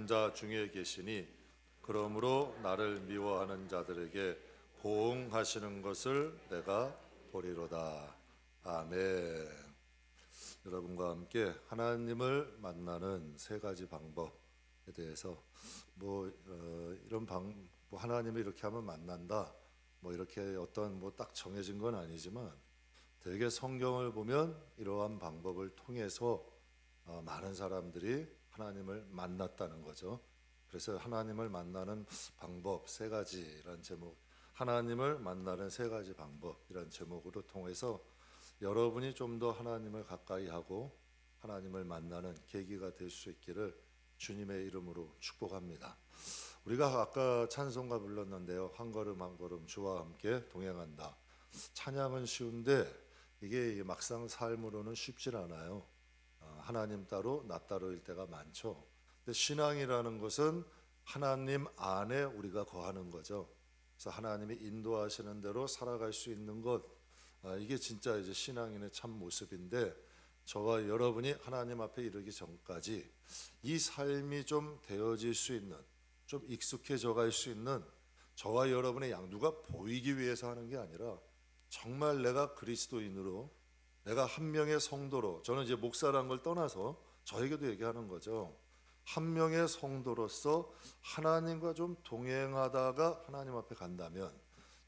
자 중에 계시니 그러므로 나를 미워하는 자들에게 보응하시는 것을 내가 보리로다. 아멘. 여러분과 함께 하나님을 만나는 세 가지 방법에 대해서 이런 하나님을 이렇게 하면 만난다. 이렇게 어떤 딱 정해진 건 아니지만 되게 성경을 보면 이러한 방법을 통해서 많은 사람들이 하나님을 만났다는 거죠. 그래서 하나님을 만나는 방법 세 가지라는 제목, 하나님을 만나는 세 가지 방법이라는 제목으로 통해서 여러분이 좀 더 하나님을 가까이 하고 하나님을 만나는 계기가 될 수 있기를 주님의 이름으로 축복합니다. 우리가 아까 찬송가 불렀는데요. 한 걸음 한 걸음 주와 함께 동행한다. 찬양은 쉬운데 이게 막상 삶으로는 쉽지 않아요. 하나님 따로 나 따로일 때가 많죠. 근데 신앙이라는 것은 하나님 안에 우리가 거하는 거죠. 그래서 하나님이 인도하시는 대로 살아갈 수 있는 것, 이게 진짜 이제 신앙인의 참 모습인데, 저와 여러분이 하나님 앞에 이르기 전까지 이 삶이 좀 되어질 수 있는, 좀 익숙해져 갈 수 있는 저와 여러분의 누가 보이기 위해서 하는 게 아니라 정말 내가 그리스도인으로, 내가 한 명의 성도로, 저는 이제 목사라는 걸 떠나서 저에게도 얘기하는 거죠. 한 명의 성도로서 하나님과 좀 동행하다가 하나님 앞에 간다면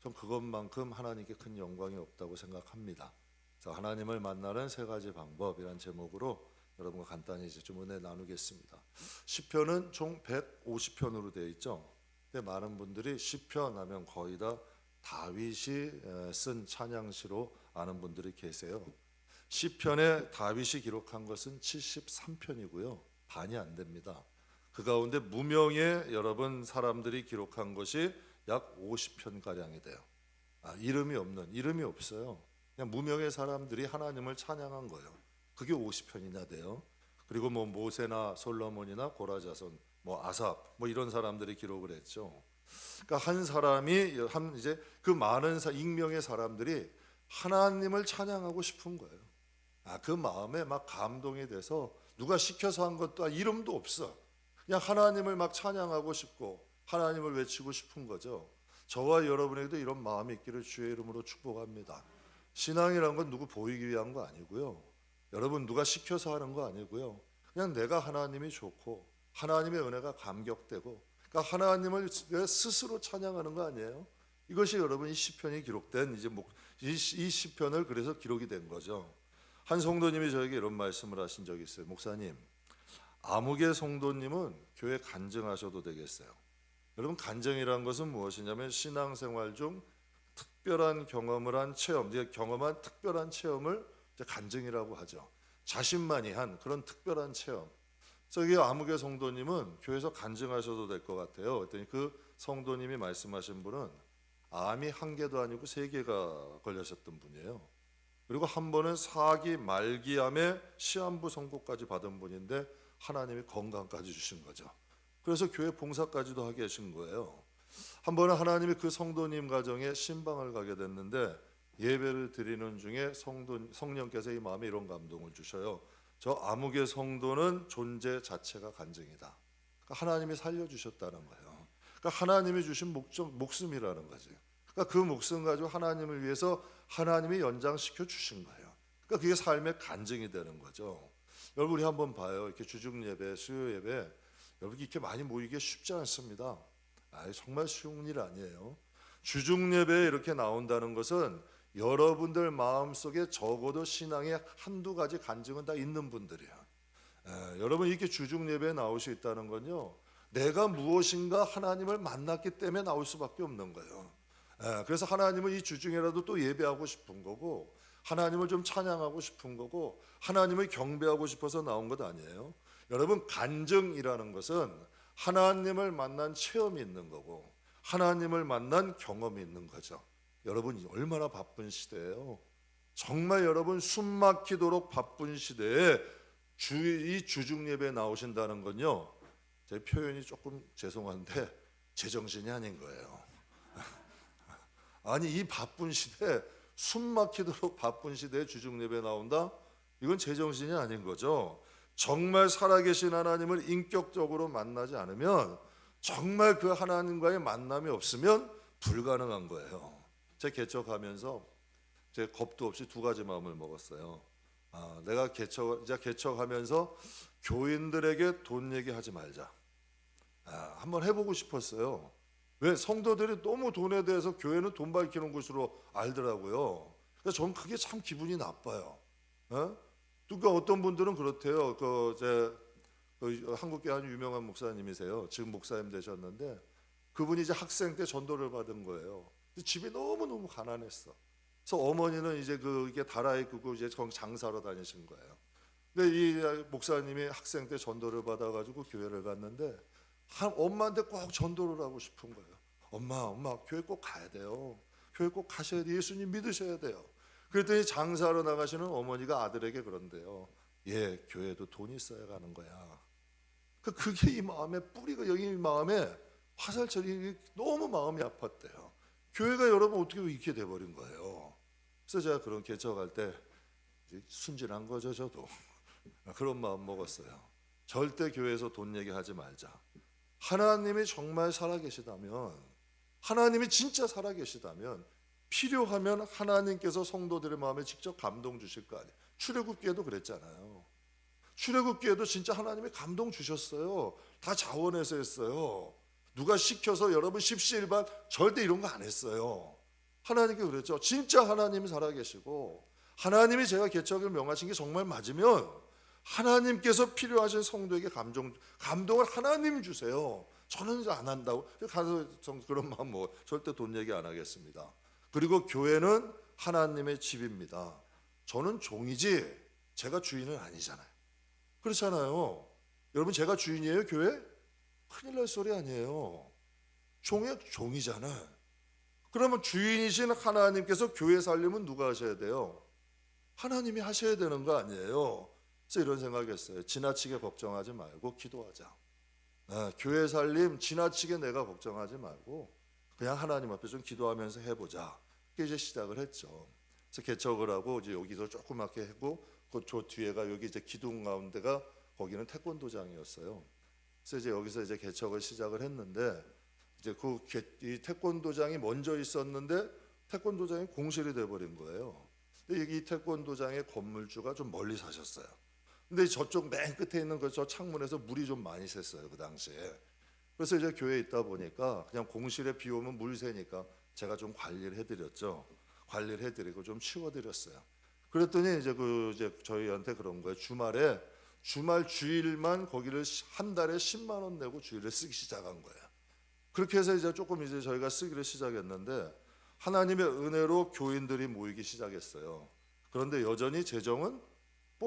전 그것만큼 하나님께 큰 영광이 없다고 생각합니다. 그래서 하나님을 만나는 세 가지 방법이란 제목으로 여러분과 간단히 이제 좀 은혜 나누겠습니다. 시편은 총 150편으로 되어 있죠. 근데 많은 분들이 시편 하면 거의 다 다윗이 쓴 찬양시로 아는 분들이 계세요. 시편에 다윗이 기록한 것은 73편이고요. 반이 안 됩니다. 그 가운데 무명의 여러분 사람들이 기록한 것이 약 50편 가량이 돼요. 이름이 없어요. 그냥 무명의 사람들이 하나님을 찬양한 거예요. 그게 50편이나 돼요. 그리고 모세나 솔로몬이나 고라자손, 아삽 이런 사람들이 기록을 했죠. 그러니까 한 사람이 이제 그 많은 익명의 사람들이 하나님을 찬양하고 싶은 거예요. 그 마음에 막 감동이 돼서 누가 시켜서 한 것도 이름도 없어. 그냥 하나님을 막 찬양하고 싶고 하나님을 외치고 싶은 거죠. 저와 여러분에게도 이런 마음이 있기를 주의 이름으로 축복합니다. 신앙이란 건 누구 보이기 위한 거 아니고요. 여러분 누가 시켜서 하는 거 아니고요. 그냥 내가 하나님이 좋고 하나님의 은혜가 감격되고, 그러니까 하나님을 내가 스스로 찬양하는 거 아니에요. 이것이 여러분 이 시편이 기록된 이 시편을 그래서 기록이 된 거죠. 한 성도님이 저에게 이런 말씀을 하신 적이 있어요. 목사님, 아무개 성도님은 교회 간증하셔도 되겠어요. 여러분, 간증이란 것은 무엇이냐면 신앙생활 중 특별한 경험을 한 체험, 경험한 특별한 체험을 간증이라고 하죠. 자신만이 한 그런 특별한 체험. 그래서 이 아무개 성도님은 교회에서 간증하셔도 될 것 같아요. 그랬더니 그 성도님이 말씀하신 분은 암이 1개도 아니고 3개가 걸리셨던 분이에요. 그리고 한 번은 4기 말기암에 시한부 선고까지 받은 분인데 하나님이 건강까지 주신 거죠. 그래서 교회 봉사까지도 하게 하신 거예요. 한 번은 하나님이 그 성도님 가정에 신방을 가게 됐는데 예배를 드리는 중에 성령께서 이 마음에 이런 감동을 주셔요. 저 아무개 성도는 존재 자체가 간증이다. 그러니까 하나님이 살려주셨다는 거예요. 그러니까 하나님이 주신 목숨이라는 거죠. 그러니까 그 목숨 가지고 하나님을 위해서 하나님이 연장시켜 주신 거예요. 그러니까 그게 삶의 간증이 되는 거죠. 여러분, 우리 한번 봐요. 이렇게 주중 예배, 수요 예배, 여러분 이렇게 많이 모이기 쉽지 않습니다. 정말 쉬운 일 아니에요. 주중 예배에 이렇게 나온다는 것은 여러분들 마음속에 적어도 신앙의 한두 가지 간증은 다 있는 분들이야. 여러분 이렇게 주중 예배에 나올 수 있다는 건요, 내가 무엇인가 하나님을 만났기 때문에 나올 수밖에 없는 거예요. 그래서 하나님은 이 주중에라도 또 예배하고 싶은 거고, 하나님을 좀 찬양하고 싶은 거고, 하나님을 경배하고 싶어서 나온 것 아니에요. 여러분, 간증이라는 것은 하나님을 만난 체험이 있는 거고 하나님을 만난 경험이 있는 거죠. 여러분 얼마나 바쁜 시대예요. 정말 여러분 숨 막히도록 바쁜 시대에 이 주중 예배에 나오신다는 건요, 제 표현이 조금 죄송한데 제정신이 아닌 거예요. 아니, 이 바쁜 시대에 숨 막히도록 바쁜 시대에 주중 예배에 나온다? 이건 제정신이 아닌 거죠. 정말 살아계신 하나님을 인격적으로 만나지 않으면, 정말 그 하나님과의 만남이 없으면 불가능한 거예요. 제가 개척하면서 제 겁도 없이 두 가지 마음을 먹었어요. 내가 이제 개척하면서 교인들에게 돈 얘기하지 말자. 한번 해보고 싶었어요. 왜? 성도들이 너무 돈에 대해서 교회는 돈 밝히는 곳으로 알더라고요. 그래서 저는 그게 참 기분이 나빠요. 그러니까 어떤 분들은 그렇대요. 한국계 한 유명한 목사님이세요. 지금 목사님 되셨는데 그분이 이제 학생 때 전도를 받은 거예요. 집이 너무 가난했어. 그래서 어머니는 이제 이게 다라이 끄고 이제 장사로 다니신 거예요. 근데 이 목사님이 학생 때 전도를 받아가지고 교회를 갔는데 엄마한테 꼭 전도를 하고 싶은 거예요. 엄마 교회 꼭 가야 돼요. 교회 꼭 가셔야 돼요. 예수님 믿으셔야 돼요. 그랬더니 장사로 나가시는 어머니가 아들에게 그런대요. 예, 교회도 돈이 있어야 가는 거야. 그게 이 마음의 뿌리가, 여기 이 마음에 화살처럼 너무 마음이 아팠대요. 교회가 여러분 어떻게 이렇게 돼버린 거예요. 그래서 제가 그런 개척할 때 순진한 거죠, 저도. 그런 마음 먹었어요. 절대 교회에서 돈 얘기하지 말자. 하나님이 정말 살아계시다면, 하나님이 진짜 살아계시다면 필요하면 하나님께서 성도들의 마음에 직접 감동 주실 거 아니에요. 출애굽기에도 그랬잖아요. 출애굽기에도 진짜 하나님이 감동 주셨어요. 다 자원해서 했어요. 누가 시켜서 여러분 십시일반 절대 이런 거 안 했어요. 하나님께 그랬죠. 진짜 하나님이 살아계시고 하나님이 제가 개척을 명하신 게 정말 맞으면 하나님께서 필요하신 성도에게 감동을 하나님 주세요. 저는 이제 안 한다고. 가서 그런 마음 절대 돈 얘기 안 하겠습니다. 그리고 교회는 하나님의 집입니다. 저는 종이지 제가 주인은 아니잖아요. 그렇잖아요. 여러분, 제가 주인이에요, 교회? 큰일 날 소리 아니에요. 종이잖아. 그러면 주인이신 하나님께서 교회 살림은 누가 하셔야 돼요? 하나님이 하셔야 되는 거 아니에요. 그래서 이런 생각했어요. 지나치게 걱정하지 말고 기도하자. 교회 살림 지나치게 내가 걱정하지 말고 그냥 하나님 앞에 좀 기도하면서 해보자. 그게 이제 시작을 했죠. 그래서 개척을 하고 이제 여기서 조그맣게 했고, 저 뒤에가 여기 이제 기둥 가운데가 거기는 태권도장이었어요. 그래서 이제 여기서 이제 개척을 시작을 했는데, 이제 이 태권도장이 먼저 있었는데 태권도장이 공실이 돼버린 거예요. 근데 이 태권도장의 건물주가 좀 멀리 사셨어요. 근데 저쪽 맨 끝에 있는 저 창문에서 물이 좀 많이 샜어요, 그 당시에. 그래서 이제 교회에 있다 보니까 그냥 공실에 비 오면 물 새니까 제가 좀 관리를 해드렸죠. 관리를 해드리고 좀 치워드렸어요. 그랬더니 이제 저희한테 그런 거예요. 주일만 거기를 한 달에 10만 원 내고 주일에 쓰기 시작한 거예요. 그렇게 해서 이제 조금 이제 저희가 쓰기를 시작했는데 하나님의 은혜로 교인들이 모이기 시작했어요. 그런데 여전히 재정은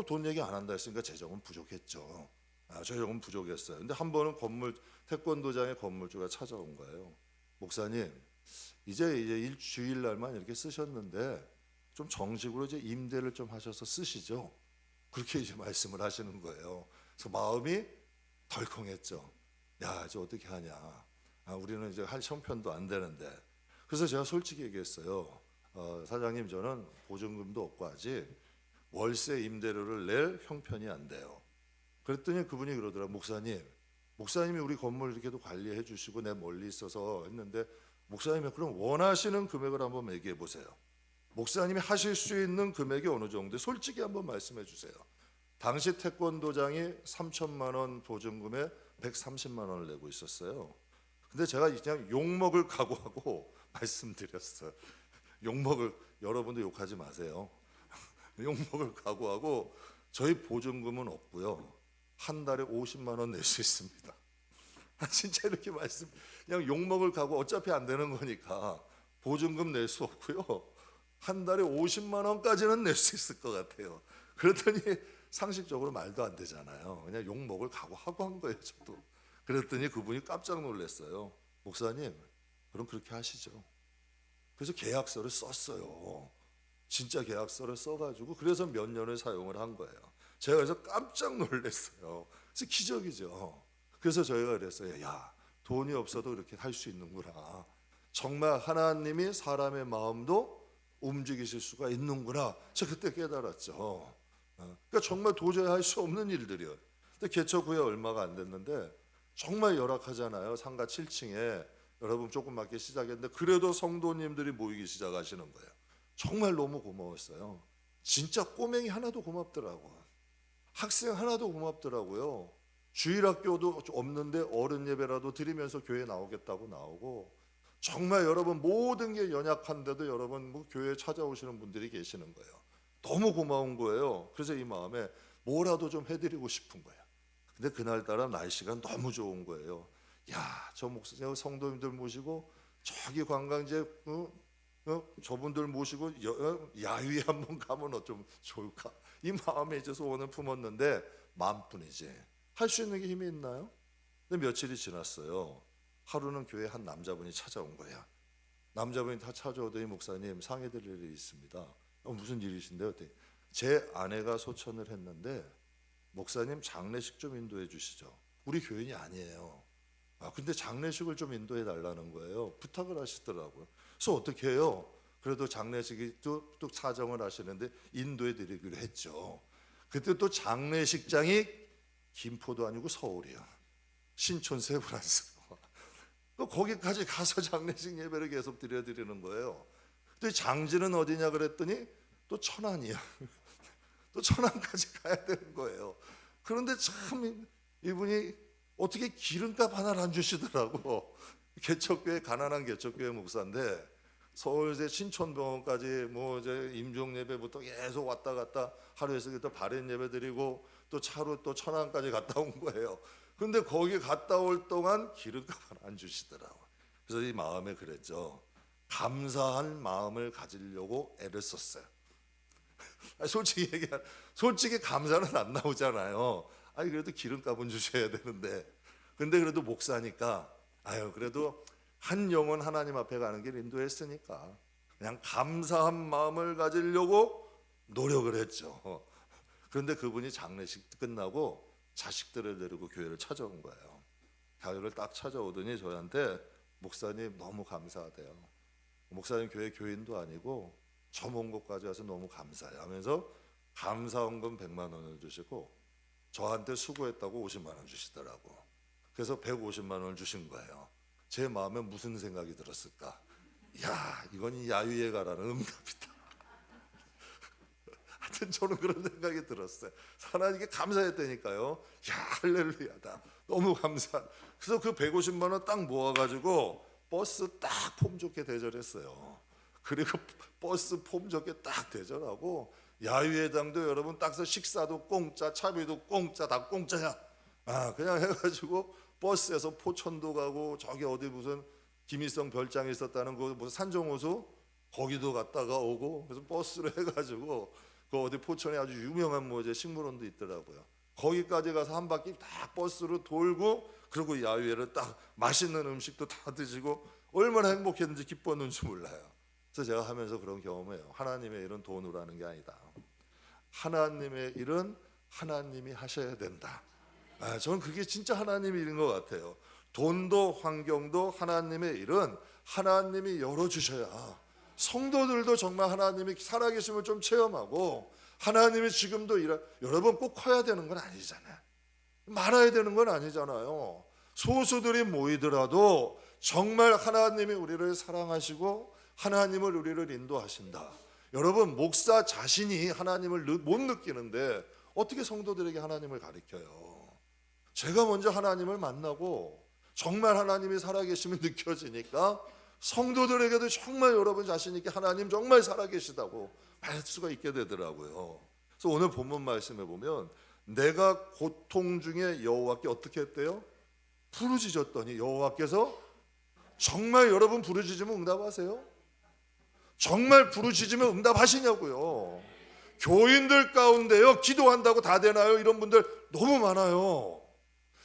돈 얘기 안 한다 했으니까 재정은 부족했죠. 재정은 부족했어요. 근데 한 번은 태권도장의 건물주가 찾아온 거예요. 목사님, 이제 일주일날만 이렇게 쓰셨는데 좀 정식으로 이제 임대를 좀 하셔서 쓰시죠. 그렇게 이제 말씀을 하시는 거예요. 그래서 마음이 덜컹했죠. 야, 이제 어떻게 하냐. 우리는 이제 할 형편도 안 되는데. 그래서 제가 솔직히 얘기했어요. 사장님, 저는 보증금도 없고 아직 월세 임대료를 낼 형편이 안 돼요. 그랬더니 그분이 그러더라고요. 목사님이 우리 건물 이렇게도 관리해 주시고 내 멀리 있어서 했는데, 목사님이 그럼 원하시는 금액을 한번 얘기해 보세요. 목사님이 하실 수 있는 금액이 어느 정도, 솔직히 한번 말씀해 주세요. 당시 태권도장이 3천만 원 보증금에 130만 원을 내고 있었어요. 근데 제가 그냥 욕먹을 각오하고 말씀드렸어요. 여러분도 욕하지 마세요. 욕먹을 각오하고 저희 보증금은 없고요. 한 달에 50만 원 낼 수 있습니다. 진짜 이렇게 그냥 욕먹을 각오, 어차피 안 되는 거니까 보증금 낼 수 없고요. 한 달에 50만 원까지는 낼 수 있을 것 같아요. 그랬더니 상식적으로 말도 안 되잖아요. 그냥 욕먹을 각오하고 한 거예요, 저도. 그랬더니 그분이 깜짝 놀랐어요. 목사님, 그럼 그렇게 하시죠. 그래서 계약서를 썼어요. 진짜 계약서를 써가지고 그래서 몇 년을 사용을 한 거예요. 제가 그래서 깜짝 놀랐어요. 그래서 기적이죠. 그래서 저희가 그랬어요. 야, 돈이 없어도 이렇게 할 수 있는구나. 정말 하나님이 사람의 마음도 움직이실 수가 있는구나. 저 그때 깨달았죠. 그러니까 정말 도저히 할 수 없는 일들이요. 근데 개척 후에 얼마가 안 됐는데 정말 열악하잖아요. 상가 7층에 여러분 조그맣게 시작했는데 그래도 성도님들이 모이기 시작하시는 거예요. 정말 너무 고마웠어요. 진짜 꼬맹이 하나도 고맙더라고. 학생 하나도 고맙더라고요. 주일학교도 없는데 어른 예배라도 드리면서 교회 나오겠다고 나오고, 정말 여러분 모든 게 연약한데도 여러분 뭐 교회에 찾아오시는 분들이 계시는 거예요. 너무 고마운 거예요. 그래서 이 마음에 뭐라도 좀 해드리고 싶은 거예요. 근데 그날따라 날씨가 너무 좋은 거예요. 야, 저 목사 성도님들 모시고 저기 관광지에 저분들 모시고 야유회 한번 가면 어쩜 좋을까, 이 마음에 이제 소원을 품었는데 마음뿐이지 할 수 있는 게 힘이 있나요? 근데 며칠이 지났어요. 하루는 교회 한 남자분이 찾아온 거야. 남자분이 다 찾아오더니 목사님 상의드릴 일이 있습니다. 무슨 일이신데요? 제 아내가 소천을 했는데 목사님 장례식 좀 인도해 주시죠. 우리 교인이 아니에요. 근데 장례식을 좀 인도해 달라는 거예요. 부탁을 하시더라고요. 그래서 어떻게 해요? 그래도 장례식이 또 사정을 하시는데 인도해 드리기로 했죠. 그때 또 장례식장이 김포도 아니고 서울이야. 신촌 세브란스. 거기까지 가서 장례식 예배를 계속 드리는 거예요. 근데 장지는 어디냐 그랬더니 또 천안이야. 또 천안까지 가야 되는 거예요. 그런데 참 이분이 어떻게 기름값 하나를 안 주시더라고. 개척교회, 가난한 개척교회 목사인데 서울대 신촌병원까지 뭐 이제 임종 예배부터 계속 왔다 갔다 하루에 또 발인 예배 드리고 또 차로 또 천안까지 갔다 온 거예요. 근데 거기 갔다 올 동안 기름값 하나 안 주시더라고. 그래서 이 마음에 그랬죠. 감사한 마음을 가지려고 애를 썼어요. 솔직히 감사는 안 나오잖아요. 아니 그래도 기름값은 주셔야 되는데. 근데 그래도 목사니까 그래도 한 영혼 하나님 앞에 가는 길 인도했으니까 그냥 감사한 마음을 가지려고 노력을 했죠. 그런데 그분이 장례식 끝나고 자식들을 데리고 교회를 찾아온 거예요. 교회를 딱 찾아오더니 저한테 목사님 너무 감사하대요. 목사님 교회 교인도 아니고 저 먼 곳까지 와서 너무 감사해요 하면서 감사원금 100만 원을 주시고 저한테 수고했다고 50만 원 주시더라고. 그래서 150만 원을 주신 거예요. 제 마음에 무슨 생각이 들었을까? 야, 이건 야유회 가라는 응답이다. 하여튼 저는 그런 생각이 들었어요. 하나님께 감사했다니까요. 야, 할렐루야다. 너무 감사. 그래서 그 150만 원 딱 모아가지고 버스 딱 폼 좋게 대절했어요. 그리고 버스 폼 좋게 딱 대절하고 야유회장도 여러분 딱서 식사도 공짜, 차비도 공짜, 다 공짜야. 그냥 해가지고 버스에서 포천도 가고 저기 어디 무슨 김일성 별장에 있었다는 그 무슨 산정호수 거기도 갔다가 오고, 그래서 버스로 해가지고 그 어디 포천에 아주 유명한 뭐 이제 식물원도 있더라고요. 거기까지 가서 한 바퀴 딱 버스로 돌고 그리고 야유회를 딱 맛있는 음식도 다 드시고 얼마나 행복했는지 기뻤는지 몰라요. 그래서 제가 하면서 그런 경험해요. 하나님의 일은 돈으로 하는 게 아니다. 하나님의 일은 하나님이 하셔야 된다. 저는 그게 진짜 하나님의 일인 것 같아요. 돈도 환경도 하나님의 일은 하나님이 열어주셔야 성도들도 정말 하나님이 살아계심을 좀 체험하고 하나님이 지금도 여러분 꼭 커야 되는 건 아니잖아요. 많아야 되는 건 아니잖아요. 소수들이 모이더라도 정말 하나님이 우리를 사랑하시고 하나님을 우리를 인도하신다. 여러분 목사 자신이 하나님을 못 느끼는데 어떻게 성도들에게 하나님을 가르쳐요? 제가 먼저 하나님을 만나고 정말 하나님이 살아계심이 느껴지니까 성도들에게도 정말 여러분 자신 있게 하나님 정말 살아계시다고 말 수가 있게 되더라고요. 그래서 오늘 본문 말씀에 보면 내가 고통 중에 여호와께 어떻게 했대요? 부르짖었더니 여호와께서 정말 여러분 부르짖으면 응답하세요? 정말 부르짖으면 응답하시냐고요. 교인들 가운데요 기도한다고 다 되나요? 이런 분들 너무 많아요.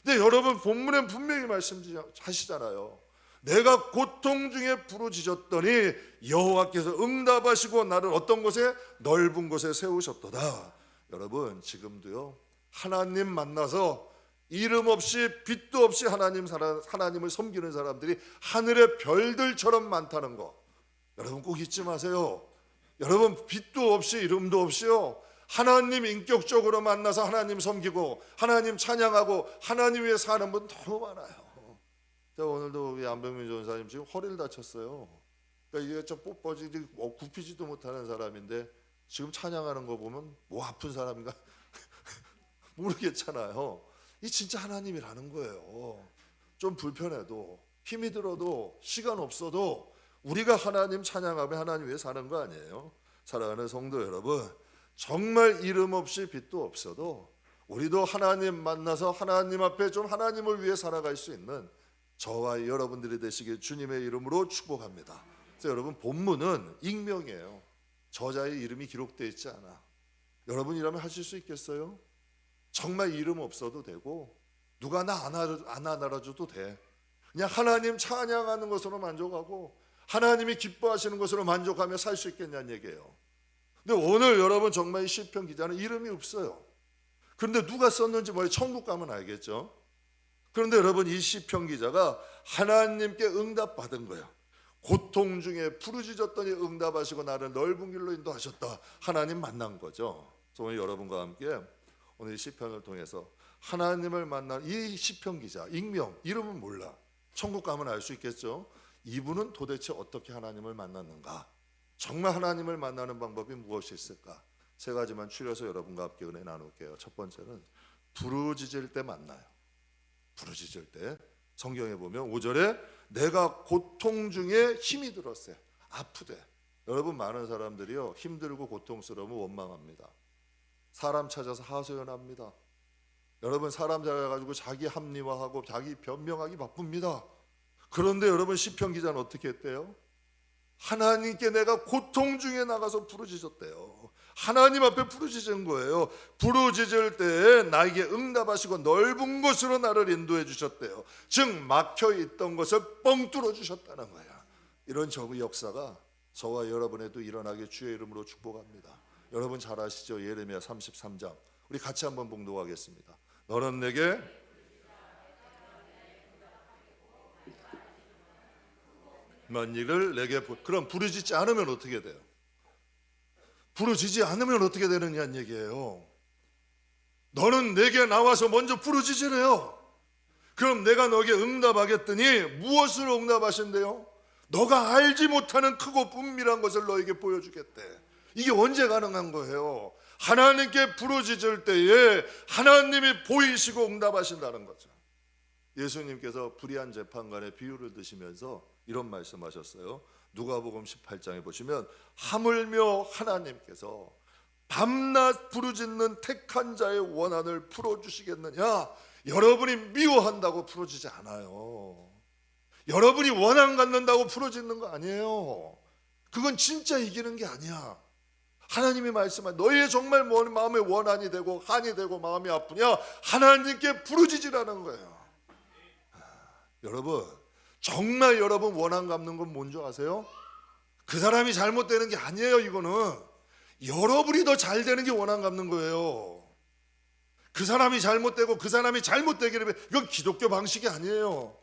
근데 여러분 본문엔 분명히 말씀하시잖아요. 내가 고통 중에 부르짖었더니 여호와께서 응답하시고 나를 어떤 곳에? 넓은 곳에 세우셨도다. 여러분 지금도요 하나님 만나서 이름 없이 빛도 없이 하나님을 섬기는 사람들이 하늘의 별들처럼 많다는 거 여러분 꼭 잊지 마세요. 여러분 빛도 없이 이름도 없이요 하나님 인격적으로 만나서 하나님 섬기고 하나님 찬양하고 하나님 위해 사는 분 너무 많아요. 오늘도 우리 안병민 전사님 지금 허리를 다쳤어요. 그러니까 이게 좀 뻣뻣이 굽히지도 못하는 사람인데 지금 찬양하는 거 보면 뭐 아픈 사람인가 모르겠잖아요. 이 진짜 하나님이라는 거예요. 좀 불편해도 힘이 들어도 시간 없어도 우리가 하나님 찬양하며 하나님 위해 사는 거 아니에요. 사랑하는 성도 여러분, 정말 이름 없이 빚도 없어도 우리도 하나님 만나서 하나님 앞에 좀 하나님을 위해 살아갈 수 있는 저와 여러분들이 되시길 주님의 이름으로 축복합니다. 그래서 여러분, 본문은 익명이에요. 저자의 이름이 기록되어 있지 않아. 여러분이라면 하실 수 있겠어요? 정말 이름 없어도 되고 누가 나 안 알아줘도 돼. 그냥 하나님 찬양하는 것으로 만족하고 하나님이 기뻐하시는 것으로 만족하며 살 수 있겠냐는 얘기예요. 근데 오늘 여러분 정말 이 시편 기자는 이름이 없어요. 그런데 누가 썼는지 뭐 천국 가면 알겠죠. 그런데 여러분, 이 시편 기자가 하나님께 응답받은 거예요. 고통 중에 부르짖었더니 응답하시고 나를 넓은 길로 인도하셨다. 하나님 만난 거죠. 그래서 오늘 여러분과 함께 오늘 이 시편을 통해서 하나님을 만난 이 시편 기자, 익명, 이름은 몰라. 천국 가면 알 수 있겠죠. 이분은 도대체 어떻게 하나님을 만났는가? 정말 하나님을 만나는 방법이 무엇이 있을까? 세 가지만 추려서 여러분과 함께 은혜 나눌게요. 첫 번째는 부르짖을 때 만나요. 부르짖을 때 성경에 보면 5절에 내가 고통 중에 힘이 들었어요. 아프대. 여러분, 많은 사람들이요 힘들고 고통스러우면 원망합니다. 사람 찾아서 하소연합니다. 여러분, 사람 찾아가지고 자기 합리화하고 자기 변명하기 바쁩니다. 그런데 여러분, 시편 기자는 어떻게 했대요? 하나님께 내가 고통 중에 나가서 부르짖었대요. 하나님 앞에 부르짖은 거예요. 부르짖을 때 나에게 응답하시고 넓은 곳으로 나를 인도해 주셨대요. 즉 막혀있던 것을 뻥 뚫어 주셨다는 거야. 이런 정의 역사가 저와 여러분에도 일어나게 주의 이름으로 축복합니다. 여러분 잘 아시죠? 예레미야 33장 우리 같이 한번 봉독하겠습니다. 너는 내게 만일을 내게 그럼 부르짖지 않으면 어떻게 돼요? 부르짖지 않으면 어떻게 되느냐는 얘기예요. 너는 내게 나와서 먼저 부르짖으래요. 그럼 내가 너에게 응답하겠더니 무엇을 응답하신대요? 너가 알지 못하는 크고 은밀한 것을 너에게 보여주겠대. 이게 언제 가능한 거예요? 하나님께 부르짖을 때에 하나님이 보이시고 응답하신다는 거죠. 예수님께서 불의한 재판관의 비유를 드시면서 이런 말씀하셨어요. 누가복음 18장에 보시면 하물며 하나님께서 밤낮 부르짖는 택한 자의 원한을 풀어주시겠느냐? 여러분이 미워한다고 풀어지지 않아요. 여러분이 원한 갖는다고 풀어지는 거 아니에요. 그건 진짜 이기는 게 아니야. 하나님이 말씀한 너희의 정말 마음의 원한이 되고 한이 되고 마음이 아프냐? 하나님께 부르짖으라는 거예요. 여러분, 정말 여러분 원한 갚는 건 뭔지 아세요? 그 사람이 잘못되는 게 아니에요. 이거는 여러분이 더 잘 되는 게 원한 갚는 거예요. 그 사람이 잘못되고 그 사람이 잘못되기를 위해, 이건 기독교 방식이 아니에요.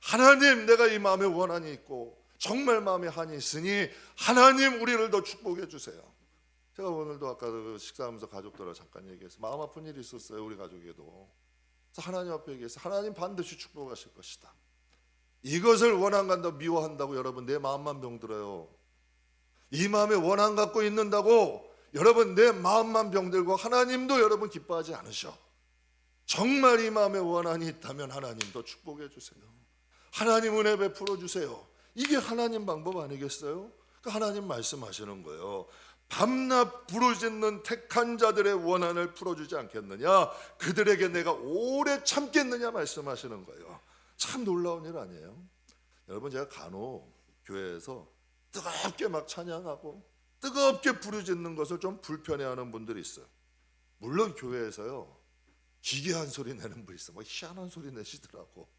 하나님, 내가 이 마음에 원한이 있고 정말 마음에 한이 있으니 하나님 우리를 더 축복해 주세요. 제가 오늘도 아까 식사하면서 가족들하고 잠깐 얘기했어요. 마음 아픈 일이 있었어요, 우리 가족에도. 그래서 하나님 앞에 얘기했어요. 하나님 반드시 축복하실 것이다. 이것을 원한 간다고 미워한다고 여러분 내 마음만 병들어요. 이 마음에 원한 갖고 있는다고 여러분 내 마음만 병들고 하나님도 여러분 기뻐하지 않으셔. 정말 이 마음에 원한이 있다면 하나님도 축복해 주세요. 하나님 은혜 베풀어 주세요. 이게 하나님 방법 아니겠어요? 그러니까 하나님 말씀하시는 거예요. 밤낮 부르짖는 택한 자들의 원한을 풀어주지 않겠느냐? 그들에게 내가 오래 참겠느냐 말씀하시는 거예요. 참 놀라운 일 아니에요? 여러분, 제가 간혹 교회에서 뜨겁게 막 찬양하고 뜨겁게 부르짖는 것을 좀 불편해하는 분들이 있어요. 물론 교회에서요 기괴한 소리 내는 분 있어요. 막 희한한 소리 내시더라고.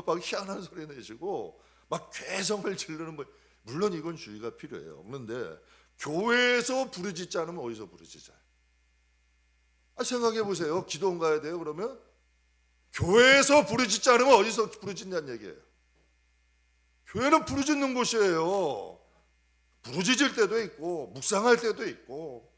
막 희한한 소리 내시고 막 괴성을 지르는 분. 물론 이건 주의가 필요해요. 그런데 교회에서 부르짖지 않으면 어디서 부르짖어요? 생각해 보세요. 기도원 가야 돼요 그러면? 교회에서 부르짖지 않으면 어디서 부르짖냐는 얘기예요. 교회는 부르짖는 곳이에요. 부르짖을 때도 있고 묵상할 때도 있고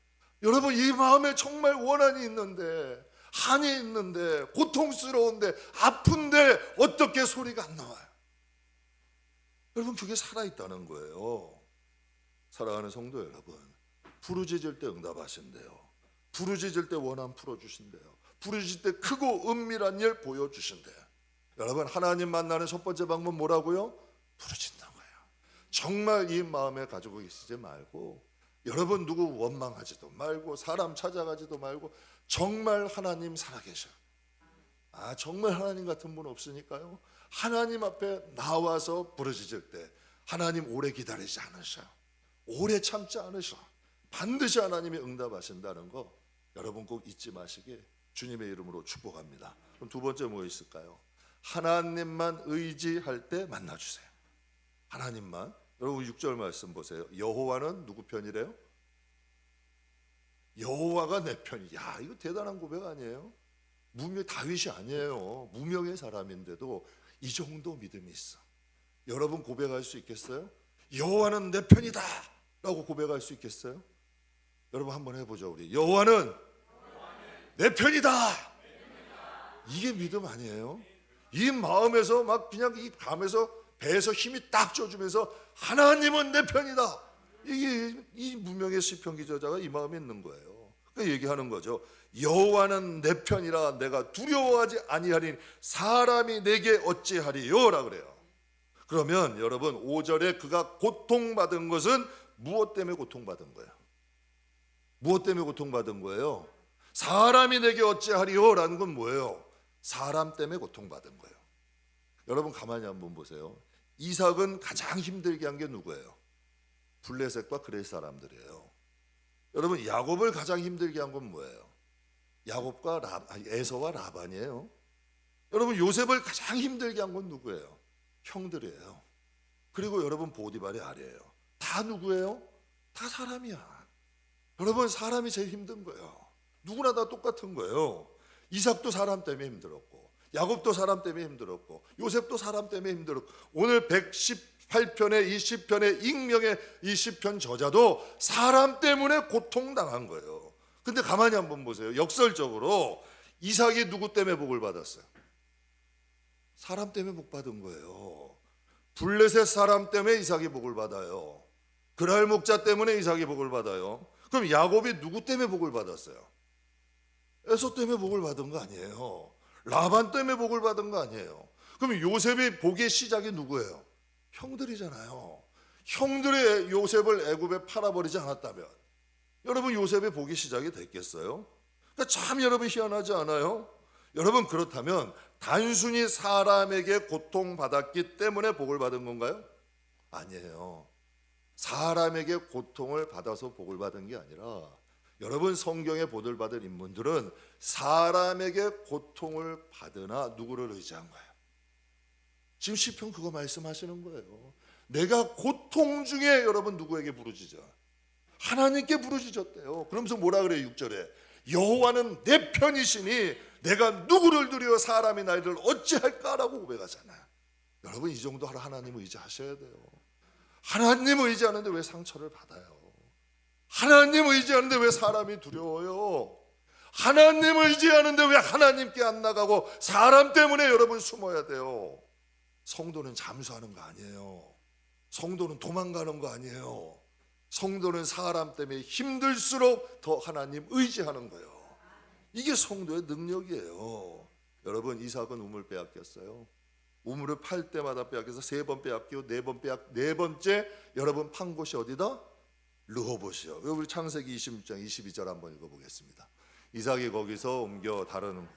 여러분, 이 마음에 정말 원한이 있는데, 한이 있는데, 고통스러운데, 아픈데 어떻게 소리가 안 나와요? 여러분, 그게 살아있다는 거예요. 사랑하는 성도 여러분, 부르짖을 때 응답하신대요. 부르짖을 때 원한 풀어주신대요. 부르짖을 때 크고 은밀한 일 보여주신대요. 여러분, 하나님 만나는 첫 번째 방법 뭐라고요? 부르짖는 거예요. 정말 이 마음에 가지고 계시지 말고, 여러분 누구 원망하지도 말고, 사람 찾아가지도 말고, 정말 하나님 살아계셔. 정말 하나님 같은 분 없으니까요, 하나님 앞에 나와서 부르짖을 때 하나님 오래 기다리지 않으셔요. 오래 참지 않으셔. 반드시 하나님이 응답하신다는 거 여러분 꼭 잊지 마시길 주님의 이름으로 축복합니다. 그럼 두 번째 뭐 있을까요? 하나님만 의지할 때 만나주세요. 하나님만. 여러분 6절 말씀 보세요. 여호와는 누구 편이래요? 여호와가 내 편이야. 이거 대단한 고백 아니에요? 다윗이 아니에요. 무명의 사람인데도 이 정도 믿음이 있어. 여러분 고백할 수 있겠어요? 여호와는 내 편이다 라고 고백할 수 있겠어요? 여러분 한번 해보죠. 우리 여호와는 내 편이다. 이게 믿음 아니에요? 이 마음에서 막 그냥 이 감에서 배에서 힘이 딱 쪄주면서 하나님은 내 편이다. 이게 이 무명의 시편 기자가 이 마음에 있는 거예요. 그러니까 얘기하는 거죠. 여호와는 내 편이라 내가 두려워하지 아니하리니 사람이 내게 어찌하리요라 그래요. 그러면 여러분 5절에 그가 고통받은 것은 무엇 때문에 고통받은 거예요? 무엇 때문에 고통받은 거예요? 사람이 내게 어찌하리요라는 건 뭐예요? 사람 때문에 고통받은 거예요. 여러분 가만히 한번 보세요. 이삭은 가장 힘들게 한 게 누구예요? 블레셋과 그레스 사람들이에요. 여러분 야곱을 가장 힘들게 한 건 뭐예요? 야곱과 에서와 라반이에요. 여러분 요셉을 가장 힘들게 한 건 누구예요? 형들이에요. 그리고 여러분 보디발의 아내예요. 다 누구예요? 다 사람이야. 여러분 사람이 제일 힘든 거예요. 누구나 다 똑같은 거예요. 이삭도 사람 때문에 힘들었고, 야곱도 사람 때문에 힘들었고, 요셉도 사람 때문에 힘들었고, 오늘 118편의 이 시편의 익명의 이 시편 저자도 사람 때문에 고통당한 거예요. 근데 가만히 한번 보세요. 역설적으로 이삭이 누구 때문에 복을 받았어요? 사람 때문에 복 받은 거예요. 블레셋 사람 때문에 이삭이 복을 받아요. 그랄 목자 때문에 이삭이 복을 받아요. 그럼 야곱이 누구 때문에 복을 받았어요? 에서 때문에 복을 받은 거 아니에요. 라반 때문에 복을 받은 거 아니에요. 그럼 요셉의 복의 시작이 누구예요? 형들이잖아요. 형들이 요셉을 애굽에 팔아버리지 않았다면 여러분 요셉의 복의 시작이 됐겠어요? 그러니까 참 여러분 희한하지 않아요? 여러분 그렇다면 단순히 사람에게 고통받았기 때문에 복을 받은 건가요? 아니에요. 사람에게 고통을 받아서 복을 받은 게 아니라 여러분 성경에 복을 받은 인물들은 사람에게 고통을 받으나 누구를 의지한 거예요? 지금 시편 그거 말씀하시는 거예요. 내가 고통 중에 여러분 누구에게 부르짖어? 하나님께 부르짖었대요. 그러면서 뭐라 그래요? 6절에 여호와는 내 편이시니 내가 누구를 두려워 사람이 나를 어찌할까라고 고백하잖아요. 여러분 이 정도 하나님 의지하셔야 돼요. 하나님 의지하는데 왜 상처를 받아요? 하나님 의지하는데 왜 사람이 두려워요? 하나님 의지하는데 왜 하나님께 안 나가고 사람 때문에 여러분 숨어야 돼요? 성도는 잠수하는 거 아니에요. 성도는 도망가는 거 아니에요. 성도는 사람 때문에 힘들수록 더 하나님 의지하는 거예요. 이게 성도의 능력이에요. 여러분 이삭은 우물 빼앗겼어요. 우물을 팔 때마다 빼앗겨서 3번 빼앗기고 4 번째 여러분 판 곳이 어디다? 르호봇이요. 우리 창세기 26장 22절 한번 읽어보겠습니다. 이삭이 거기서 옮겨 다른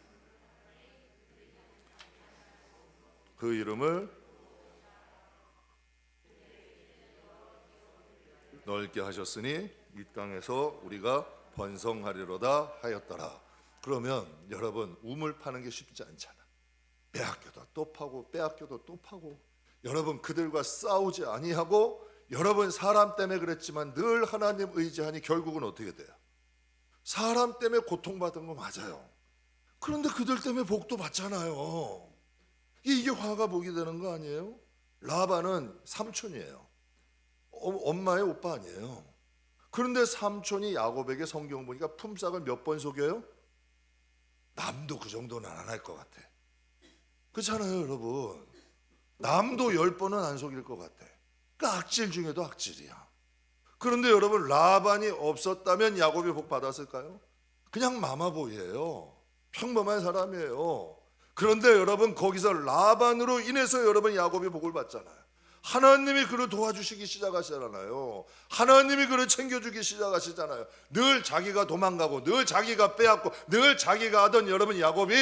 그 이름을 넓게 하셨으니 이 땅에서 우리가 번성하리로다 하였더라. 그러면 여러분 우물 파는 게 쉽지 않잖아. 빼앗겨도 또 파고 빼앗겨도 또 파고 여러분 그들과 싸우지 아니하고 여러분 사람 때문에 그랬지만 늘 하나님 의지하니 결국은 어떻게 돼요? 사람 때문에 고통받은 거 맞아요. 그런데 그들 때문에 복도 받잖아요. 이게 화가 복이 되는 거 아니에요? 라반은 삼촌이에요. 엄마의 오빠 아니에요. 그런데 삼촌이 야곱에게 성경 보니까 품삯을 몇 번 속여요? 남도 그 정도는 안 할 것 같아. 그렇잖아요, 여러분. 남도 10번은 안 속일 것 같아. 그 악질 중에도 악질이야. 그런데 여러분, 라반이 없었다면 야곱이 복 받았을까요? 그냥 마마보이예요. 평범한 사람이에요. 그런데 여러분, 거기서 라반으로 인해서 여러분 야곱이 복을 받잖아요. 하나님이 그를 도와주시기 시작하시잖아요. 하나님이 그를 챙겨주기 시작하시잖아요. 늘 자기가 도망가고 늘 자기가 빼앗고 늘 자기가 하던 여러분 야곱이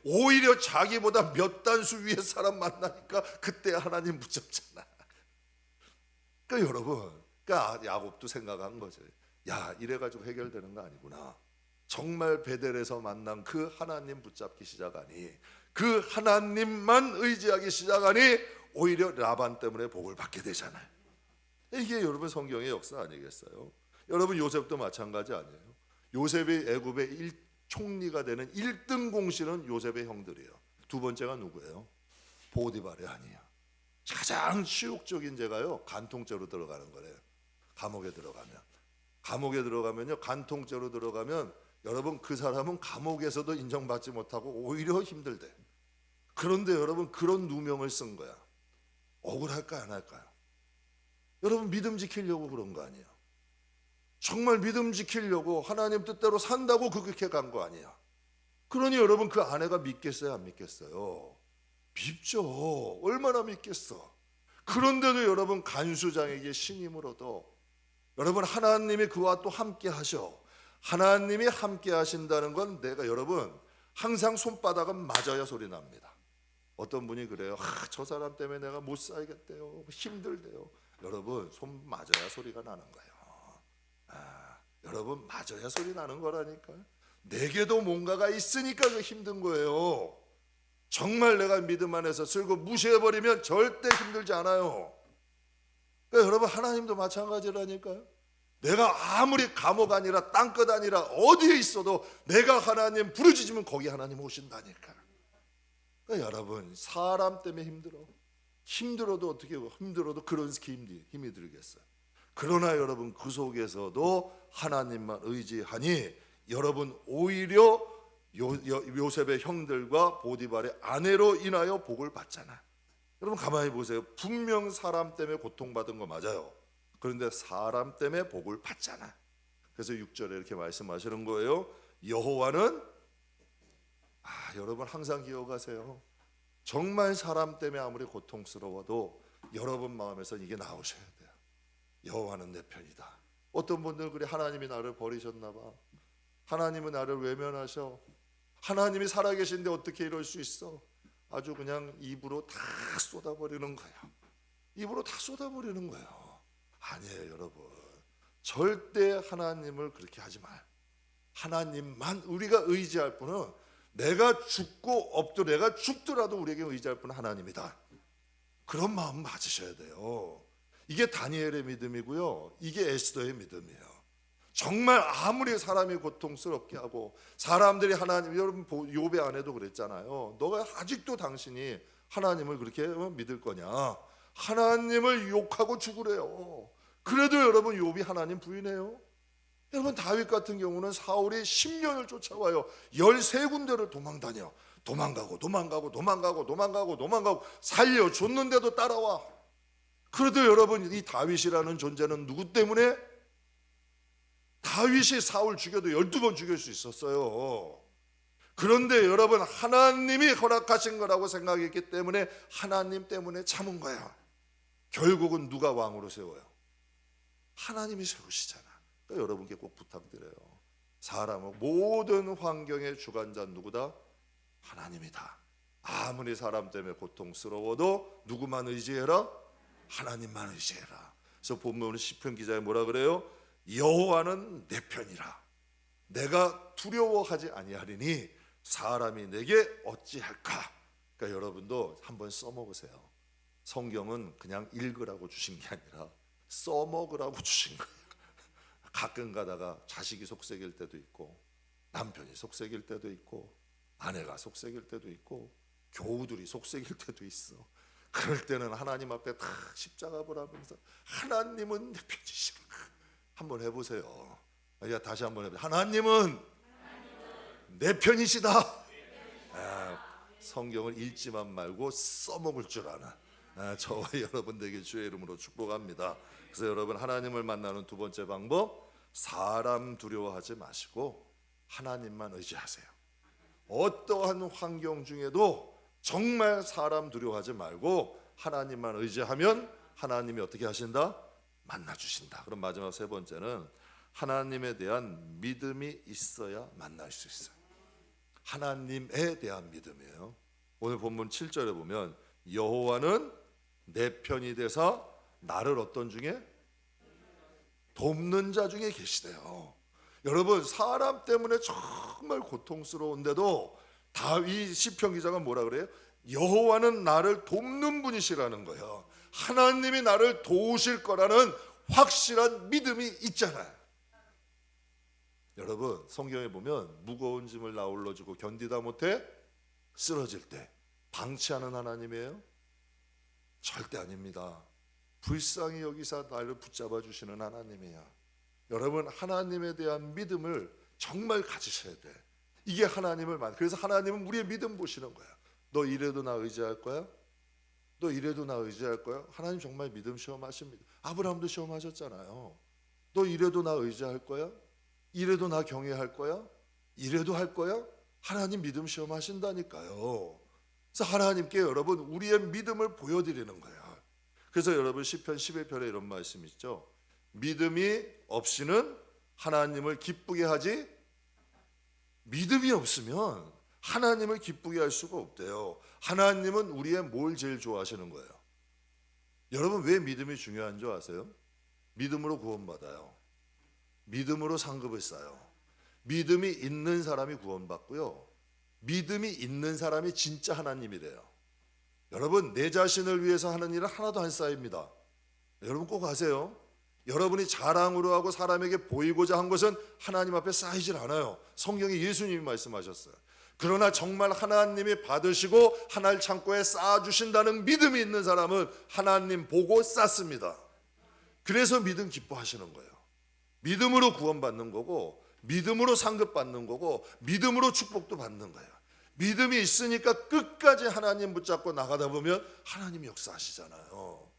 오히려 자기보다 몇 단수 위의 사람 만나니까 그때 하나님 붙잡잖아. 그러니까 여러분, 그러니까 야곱도 생각한 거지. 야, 이래가지고 해결되는 거 아니구나. 정말 베델에서 만난 그 하나님 붙잡기 시작하니, 그 하나님만 의지하기 시작하니 오히려 라반 때문에 복을 받게 되잖아요. 이게 여러분 성경의 역사 아니겠어요? 여러분 요셉도 마찬가지 아니에요? 요셉이 애굽의 총리가 되는 1등 공신은 요셉의 형들이에요. 두 번째가 누구예요? 보디발이 아니에요. 가장 치욕적인 죄가요, 간통죄로 들어가는 거래요. 감옥에 들어가면요, 간통죄로 들어가면 여러분 그 사람은 감옥에서도 인정받지 못하고 오히려 힘들대. 그런데 여러분 그런 누명을 쓴 거야. 억울할까요, 안 할까요? 여러분 믿음 지키려고 그런 거 아니에요? 정말 믿음 지키려고 하나님 뜻대로 산다고 그렇게 간 거 아니야? 그러니 여러분 그 아내가 믿겠어요, 안 믿겠어요? 믿죠. 얼마나 믿겠어. 그런데도 여러분 간수장에게 신임을 얻어. 여러분 하나님이 그와 또 함께 하셔. 하나님이 함께 하신다는 건 내가 여러분 항상 손바닥은 맞아야 소리 납니다. 어떤 분이 그래요. 저 사람 때문에 내가 못 살겠대요. 힘들대요. 여러분 손 맞아야 소리가 나는 거예요. 여러분 맞아야 소리 나는 거라니까요. 내게도 뭔가가 있으니까 그 힘든 거예요. 정말 내가 믿음 안에서 쓸고 무시해버리면 절대 힘들지 않아요. 그러니까 여러분 하나님도 마찬가지라니까요. 내가 아무리 감옥 아니라 땅끝 아니라 어디에 있어도 내가 하나님 부르짖으면 거기 하나님 오신다니까. 그러니까 여러분 사람 때문에 힘들어도 어떻게 힘들어도 그런 힘이 들겠어요. 그러나 여러분 그 속에서도 하나님만 의지하니 여러분 오히려 요셉의 형들과 보디발의 아내로 인하여 복을 받잖아. 여러분 가만히 보세요. 분명 사람 때문에 고통받은 거 맞아요. 그런데 사람 때문에 복을 받잖아. 그래서 6절에 이렇게 말씀하시는 거예요. 여호와는 여러분 항상 기억하세요. 정말 사람 때문에 아무리 고통스러워도 여러분 마음에서 이게 나오셔야 돼요. 여호와는 내 편이다. 어떤 분들 그래, 하나님이 나를 버리셨나 봐. 하나님은 나를 외면하셔. 하나님이 살아계신데 어떻게 이럴 수 있어? 아주 그냥 입으로 다 쏟아버리는 거예요. 입으로 다 쏟아버리는 거예요. 아니에요, 여러분. 절대 하나님을 그렇게 하지 마요. 하나님만 우리가 의지할 분은 내가 죽더라도 우리에게 의지할 분은 하나님이다. 그런 마음 가지셔야 돼요. 이게 다니엘의 믿음이고요. 이게 에스더의 믿음이에요. 정말 아무리 사람이 고통스럽게 하고 사람들이 하나님, 여러분 욥의 아내도 그랬잖아요. 너가 아직도 당신이 하나님을 그렇게 믿을 거냐? 하나님을 욕하고 죽으래요. 그래도 여러분 욥이 하나님 부인해요. 여러분 다윗 같은 경우는 사울이 10년을 쫓아와요. 13군데를 도망가고 살려줬는데도 따라와. 그래도 여러분 이 다윗이라는 존재는 누구 때문에? 다윗이 사울 죽여도 12번 죽일 수 있었어요. 그런데 여러분 하나님이 허락하신 거라고 생각했기 때문에 하나님 때문에 참은 거야. 결국은 누가 왕으로 세워요? 하나님이 세우시잖아. 그러니까 여러분께 꼭 부탁드려요. 사람은 모든 환경의 주관자 누구다? 하나님이다. 아무리 사람 때문에 고통스러워도 누구만 의지해라? 하나님만 의지해라. 그래서 본문은 시편 기자에 뭐라 그래요? 여호와는 내 편이라. 내가 두려워하지 아니하리니 사람이 내게 어찌할까? 그러니까 여러분도 한번 써먹으세요. 성경은 그냥 읽으라고 주신 게 아니라 써먹으라고 주신 거예요. 가끔 가다가 자식이 속색일 때도 있고 남편이 속색일 때도 있고 아내가 속색일 때도 있고 교우들이 속색일 때도 있어. 그럴 때는 하나님 앞에 다 십자가 보라면서 하나님은 내 편이시라. 한번 해보세요. 다시 한번 해보세요. 하나님은 내 편이시다. 성경을 읽지만 말고 써먹을 줄 아는 저와 여러분들에게 주의 이름으로 축복합니다. 그래서 여러분, 하나님을 만나는 두 번째 방법, 사람 두려워하지 마시고 하나님만 의지하세요. 어떠한 환경 중에도 정말 사람 두려워하지 말고 하나님만 의지하면 하나님이 어떻게 하신다? 만나주신다. 그럼 마지막 세 번째는 하나님에 대한 믿음이 있어야 만날 수 있어요. 하나님에 대한 믿음이에요. 오늘 본문 7절에 보면 여호와는 내 편이 되사 나를 어떤 중에? 돕는 자 중에 계시대요. 여러분, 사람 때문에 정말 고통스러운데도 다윗 시편 기자가 뭐라 그래요? 여호와는 나를 돕는 분이시라는 거예요. 하나님이 나를 도우실 거라는 확실한 믿음이 있잖아요. 여러분, 성경에 보면 무거운 짐을 나홀로 주고 견디다 못해 쓰러질 때 방치하는 하나님이에요? 절대 아닙니다. 불쌍히 여기사 나를 붙잡아 주시는 하나님이야. 여러분, 하나님에 대한 믿음을 정말 가지셔야 돼. 이게 하나님을 그래서 하나님은 우리의 믿음 보시는 거야. 너 이래도 나 의지할 거야? 너 이래도 나 의지할 거야? 하나님 정말 믿음 시험하십니다. 아브라함도 시험하셨잖아요. 너 이래도 나 의지할 거야? 이래도 나 경외할 거야? 이래도 할 거야? 하나님 믿음 시험하신다니까요. 그래서 하나님께 여러분, 우리의 믿음을 보여드리는 거예요. 그래서 여러분, 시편 11편에 이런 말씀이 있죠. 믿음이 없이는 하나님을 기쁘게 하지, 믿음이 없으면 하나님을 기쁘게 할 수가 없대요. 하나님은 우리의 뭘 제일 좋아하시는 거예요? 여러분, 왜 믿음이 중요한 줄 아세요? 믿음으로 구원받아요. 믿음으로 상급을 쌓아요. 믿음이 있는 사람이 구원받고요, 믿음이 있는 사람이 진짜 하나님이래요. 여러분, 내 자신을 위해서 하는 일은 하나도 안 쌓입니다. 여러분 꼭 아세요. 여러분이 자랑으로 하고 사람에게 보이고자 한 것은 하나님 앞에 쌓이질 않아요. 성경에 예수님이 말씀하셨어요. 그러나 정말 하나님이 받으시고 하늘 창고에 쌓아주신다는 믿음이 있는 사람은 하나님 보고 쌓습니다. 그래서 믿음 기뻐하시는 거예요. 믿음으로 구원받는 거고, 믿음으로 상급받는 거고, 믿음으로 축복도 받는 거예요. 믿음이 있으니까 끝까지 하나님 붙잡고 나가다 보면 하나님이 역사하시잖아요.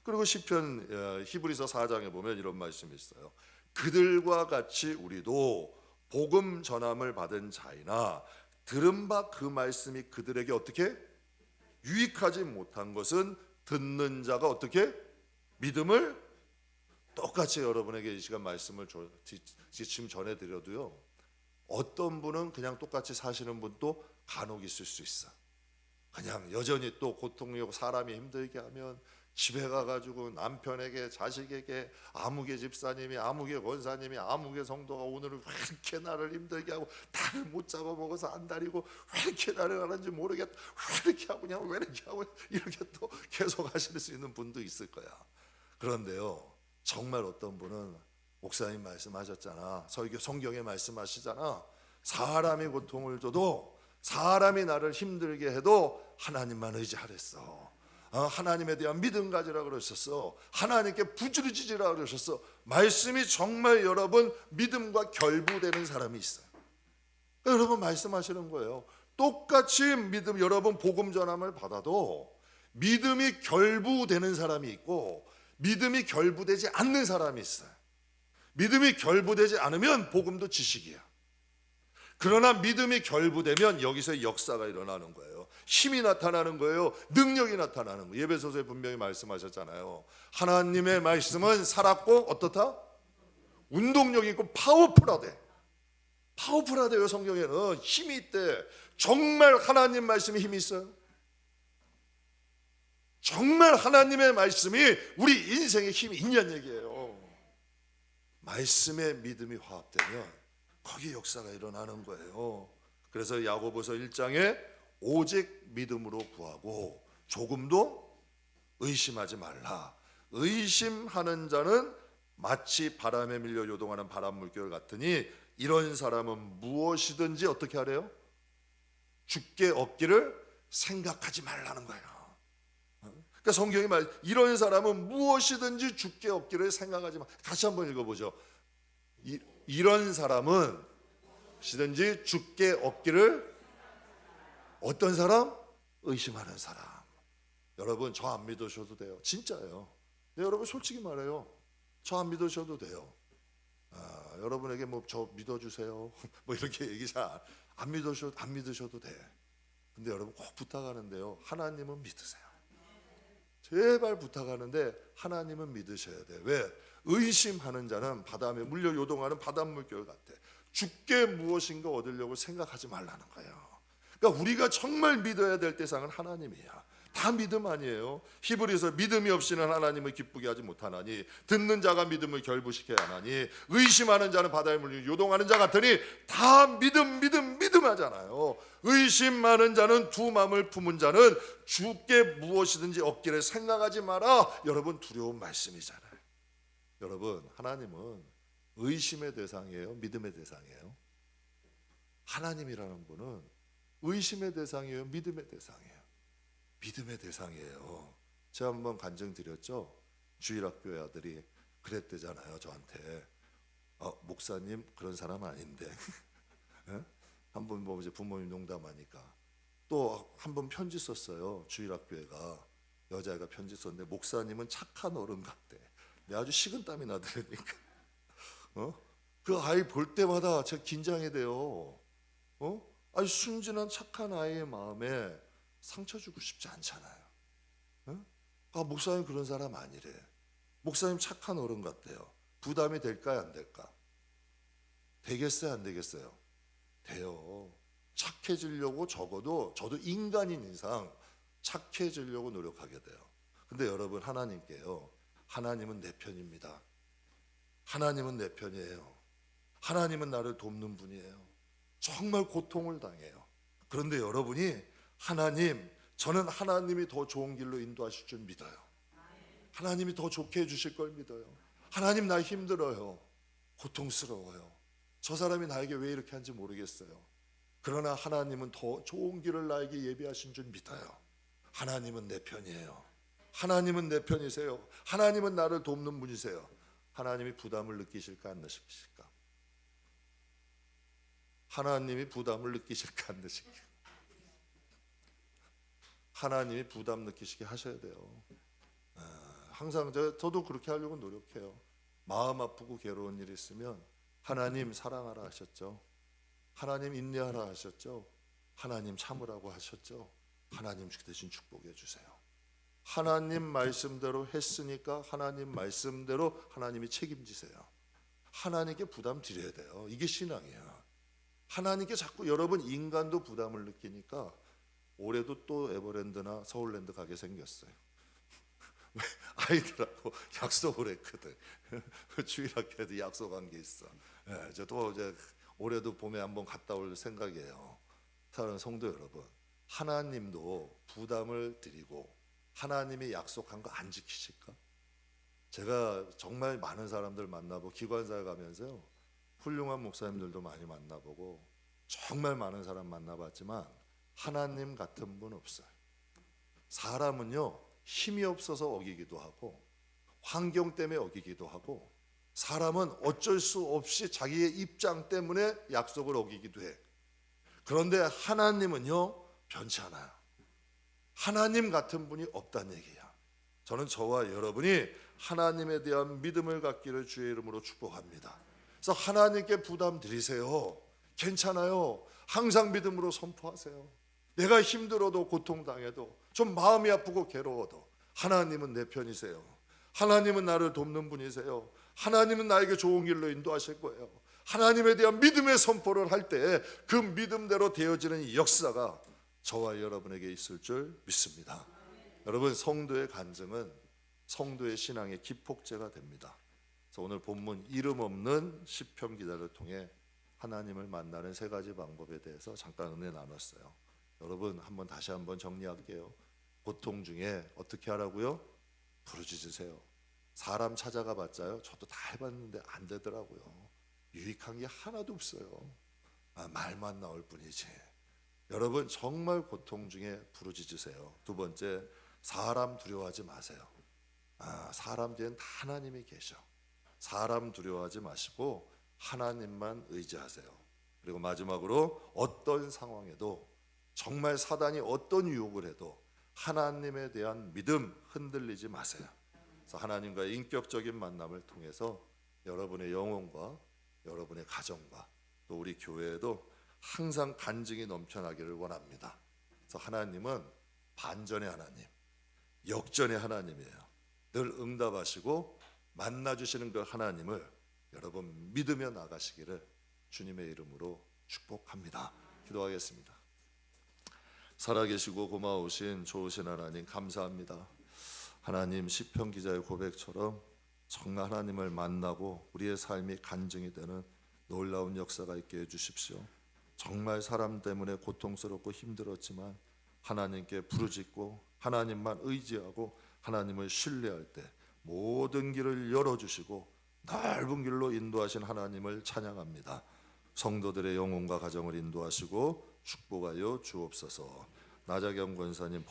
그리고 시편 히브리서 4장에 보면 이런 말씀이 있어요. 그들과 같이 우리도 복음 전함을 받은 자이나 들은 바 그 말씀이 그들에게 어떻게 유익하지 못한 것은 듣는 자가 어떻게 믿음을, 똑같이 여러분에게 이 시간 말씀을 지금 전해드려도요, 어떤 분은 그냥 똑같이 사시는 분도 간혹 있을 수 있어. 그냥 여전히 또 고통이고 사람이 힘들게 하면 집에 가가지고 남편에게, 자식에게, 아무개 집사님이, 아무개 권사님이, 아무개 성도가 오늘은 왜 이렇게 나를 힘들게 하고 나를 못 잡아먹어서 안달이고 왜 이렇게 나를 하는지 모르겠다, 왜 이렇게 하고 그냥 왜 이렇게 하고 이렇게 또 계속 하실 수 있는 분도 있을 거야. 그런데요, 정말 어떤 분은 목사님 말씀하셨잖아, 설교 성경에 말씀하시잖아, 사람이 고통을 줘도, 사람이 나를 힘들게 해도 하나님만 의지하랬어. 하나님에 대한 믿음 가지라 그러셨어. 하나님께 부르짖으라 그러셨어. 말씀이 정말 여러분 믿음과 결부되는 사람이 있어요. 그러니까 여러분 말씀하시는 거예요. 똑같이 믿음, 여러분 복음 전함을 받아도 믿음이 결부되는 사람이 있고 믿음이 결부되지 않는 사람이 있어요. 믿음이 결부되지 않으면 복음도 지식이야. 그러나 믿음이 결부되면 여기서 역사가 일어나는 거예요. 힘이 나타나는 거예요. 능력이 나타나는 거예요. 예배소서에 분명히 말씀하셨잖아요. 하나님의 말씀은 살았고 어떻다? 운동력 있고 파워풀하대. 파워풀하대요. 성경에는 힘이 있대. 정말 하나님 말씀이 힘이 있어요. 정말 하나님의 말씀이 우리 인생에 힘이 있냐는 얘기예요. 말씀에 믿음이 화합되면 거기 역사가 일어나는 거예요. 그래서 야고보서 1장에 오직 믿음으로 구하고 조금도 의심하지 말라. 의심하는 자는 마치 바람에 밀려 요동하는 바람 물결 같으니 이런 사람은 무엇이든지 어떻게 하래요? 죽게 얻기를 생각하지 말라는 거예요. 그러니까 성경이 말 이런 사람은 무엇이든지 주께 얻기를 생각하지 마. 다시 한번 읽어보죠. 이런 사람은 무엇이든지 주께 얻기를, 어떤 사람? 의심하는 사람. 여러분 저 안 믿으셔도 돼요. 진짜예요. 네, 여러분 솔직히 말해요. 저 안 믿으셔도 돼요. 여러분에게 뭐 저 믿어주세요 뭐 이렇게 얘기 잘 안 믿으셔도 돼. 근데 여러분 꼭 부탁하는데요, 하나님은 믿으세요. 제발 부탁하는데 하나님은 믿으셔야 돼. 왜? 의심하는 자는 바다에 물려 요동하는 바닷물결 같아. 주께 무엇인가 얻으려고 생각하지 말라는 거예요. 그러니까 우리가 정말 믿어야 될 대상은 하나님이야. 다 믿음 아니에요? 히브리서 믿음이 없이는 하나님을 기쁘게 하지 못하나니 듣는 자가 믿음을 결부시켜야 하나니 의심하는 자는 바다에 물려 요동하는 자 같으니, 다 믿음 하잖아요. 의심 많은 자는 두 마음을 품은 자는 주께 무엇이든지 얻기를 생각하지 마라. 여러분 두려운 말씀이잖아요. 여러분 하나님은 의심의 대상이에요, 믿음의 대상이에요? 하나님이라는 분은 의심의 대상이에요, 믿음의 대상이에요? 믿음의 대상이에요. 제가 한번 간증드렸죠. 주일학교의 아들이 그랬대잖아요 저한테. 목사님 그런 사람 아닌데 한번 뭐 이제 부모님 농담하니까 또 한 번 편지 썼어요. 주일학교에가 여자애가 편지 썼는데 목사님은 착한 어른 같대. 내가 아주 식은땀이 나더라니까. 그 아이 볼 때마다 제가 긴장이 돼요. 아주 순진한 착한 아이의 마음에 상처 주고 싶지 않잖아요. 목사님 그런 사람 아니래. 목사님 착한 어른 같대요. 부담이 될까요, 안 될까? 되겠어요, 안 되겠어요? 돼요. 착해지려고, 적어도 저도 인간인 이상 착해지려고 노력하게 돼요. 근데 여러분 하나님께요, 하나님은 내 편입니다. 하나님은 내 편이에요. 하나님은 나를 돕는 분이에요. 정말 고통을 당해요. 그런데 여러분이 하나님, 저는 하나님이 더 좋은 길로 인도하실 줄 믿어요. 하나님이 더 좋게 해주실 걸 믿어요. 하나님 나 힘들어요. 고통스러워요. 저 사람이 나에게 왜 이렇게 한지 모르겠어요. 그러나 하나님은 더 좋은 길을 나에게 예비하신 줄 믿어요. 하나님은 내 편이에요. 하나님은 내 편이세요. 하나님은 나를 돕는 분이세요. 하나님이 부담을 느끼실까 안 느끼실까? 하나님이 부담을 느끼실까 안 느끼실까? 하나님이 부담 느끼시게 하셔야 돼요. 항상 저도 그렇게 하려고 노력해요. 마음 아프고 괴로운 일 있으면 하나님 사랑하라 하셨죠. 하나님 인내하라 하셨죠. 하나님 참으라고 하셨죠. 하나님 대신 축복해 주세요. 하나님 말씀대로 했으니까 하나님 말씀대로 하나님이 책임지세요. 하나님께 부담 드려야 돼요. 이게 신앙이야. 하나님께 자꾸, 여러분 인간도 부담을 느끼니까 올해도 또 에버랜드나 서울랜드 가게 생겼어요. 아이들하고 약속을 했거든. 주일학교에도 약속한 게 있어. 저도 이제 올해도 봄에 한번 갔다 올 생각이에요. 사랑하는 성도 여러분, 하나님도 부담을 드리고 하나님이 약속한 거 안 지키실까? 제가 정말 많은 사람들 만나보고 기관사에 가면서요, 훌륭한 목사님들도 많이 만나보고 정말 많은 사람 만나봤지만 하나님 같은 분 없어요. 사람은요 힘이 없어서 어기기도 하고 환경 때문에 어기기도 하고, 사람은 어쩔 수 없이 자기의 입장 때문에 약속을 어기기도 해. 그런데 하나님은요 변치 않아요. 하나님 같은 분이 없다는 얘기야. 저는 저와 여러분이 하나님에 대한 믿음을 갖기를 주의 이름으로 축복합니다. 그래서 하나님께 부담 드리세요. 괜찮아요. 항상 믿음으로 선포하세요. 내가 힘들어도 고통당해도 좀 마음이 아프고 괴로워도 하나님은 내 편이세요. 하나님은 나를 돕는 분이세요. 하나님은 나에게 좋은 길로 인도하실 거예요. 하나님에 대한 믿음의 선포를 할 때 그 믿음대로 되어지는 이 역사가 저와 여러분에게 있을 줄 믿습니다. 여러분, 성도의 간증은 성도의 신앙의 기폭제가 됩니다. 그래서 오늘 본문 이름 없는 시편 기자를 통해 하나님을 만나는 세 가지 방법에 대해서 잠깐 은혜 나눴어요. 여러분 다시 한번 정리할게요. 고통 중에 어떻게 하라고요? 부르짖으세요. 사람 찾아가 봤자요, 저도 다 해봤는데 안 되더라고요. 유익한 게 하나도 없어요. 말만 나올 뿐이지. 여러분 정말 고통 중에 부르짖으세요. 두 번째, 사람 두려워하지 마세요. 사람 뒤엔 하나님이 계셔. 사람 두려워하지 마시고 하나님만 의지하세요. 그리고 마지막으로 어떤 상황에도 정말 사단이 어떤 유혹을 해도 하나님에 대한 믿음 흔들리지 마세요. 그래서 하나님과의 인격적인 만남을 통해서 여러분의 영혼과 여러분의 가정과 또 우리 교회에도 항상 간증이 넘쳐나기를 원합니다. 그래서 하나님은 반전의 하나님, 역전의 하나님이에요. 늘 응답하시고 만나주시는 그 하나님을 여러분 믿으며 나가시기를 주님의 이름으로 축복합니다. 기도하겠습니다. 살아계시고 고마우신 좋으신 하나님 감사합니다. 하나님 시편 기자의 고백처럼 정말 하나님을 만나고 우리의 삶이 간증이 되는 놀라운 역사가 있게 해주십시오. 정말 사람 때문에 고통스럽고 힘들었지만 하나님께 부르짖고 하나님만 의지하고 하나님을 신뢰할 때 모든 길을 열어주시고 넓은 길로 인도하신 하나님을 찬양합니다. 성도들의 영혼과 가정을 인도하시고 축복하여 주옵소서. 나자경 권사님